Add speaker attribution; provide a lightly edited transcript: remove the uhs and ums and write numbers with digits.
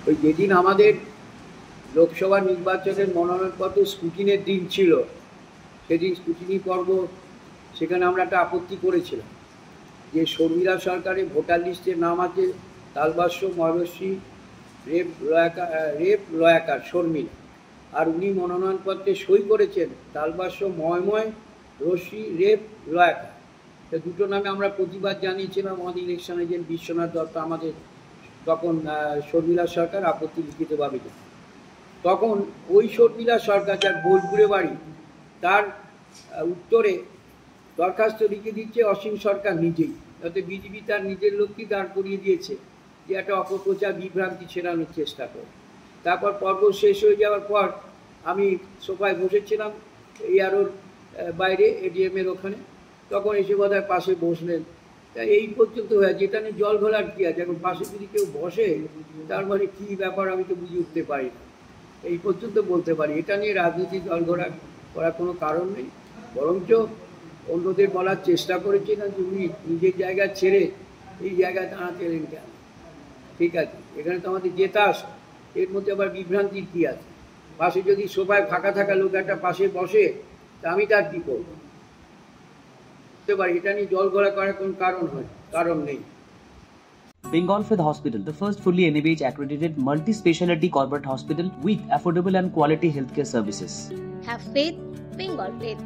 Speaker 1: ওই যেদিন আমাদের লোকসভা নির্বাচনের মনোনয়নপত্র স্ক্রুটিনের দিন ছিল, সেদিন স্ক্রুটিনি পর্ব, সেখানে আমরা একটা আপত্তি করেছিলাম যে শর্মিলা সরকারের ভোটার লিস্টের নাম আছে তালবাস্য ময়ূরশ্রী রেপ লয়াকার শর্মিলা, আর উনি মনোনয়নপত্রে সই করেছেন তালবাস্য ময়ময় রশ্মি রেপ লয়াকার। দুটো নামে আমরা প্রতিবাদ জানিয়েছিলাম আমাদের ইলেকশন এজেন্ট বিশ্বনাথ দত্ত আমাদের তখন শর্মিলা সরকার আপত্তি লিখিতভাবে দেন। তখন ওই শর্মিলা সরকার যার বোলপুরে বাড়ি, তার উত্তরে দরখাস্ত লিখে দিচ্ছে অসীম সরকার নিজেই, যাতে বিজেপি তার নিজের লোককে দাঁড় করিয়ে দিয়েছে যে একটা অপপ্রচার বিভ্রান্তি ছেড়ানোর চেষ্টা করে। তারপর পর্ব শেষ হয়ে যাওয়ার পর আমি সোফায় বসেছিলাম এআরওর বাইরে এডিএমের ওখানে, তখন এসে বোধহয় পাশে বসলেন। তা এই পর্যন্ত হয়ে যেটা নিয়ে জল ঘোলার কী আছে, এখন পাশে যদি কেউ বসে তার মানে কী ব্যাপার আমি তো বুঝে উঠতে পারি না, এই পর্যন্ত বলতে পারি। এটা নিয়ে রাজনীতি জল ঘোলা করার কোনো কারণ নেই, বরঞ্চ অন্যদের বলার চেষ্টা করেছি না যে উনি নিজের জায়গা ছেড়ে এই জায়গায় দাঁড়াতে এলেন কেন। ঠিক আছে, এখানে তো আমাদের জেতা আসে, এর মধ্যে আবার বিভ্রান্তির কী আছে? পাশে যদি সবাই ফাঁকা থাকা লোক একটা পাশে বসে, তা আমি তার কী করবো? বুঝতে পারি এটা নিয়ে জল ঘোলা করার কোনো কারণ নেই।
Speaker 2: Bengal Fifth Hospital, the first fully NABH accredited multi-speciality corporate hospital with affordable and quality healthcare services.
Speaker 3: Have faith, Bengal Faith.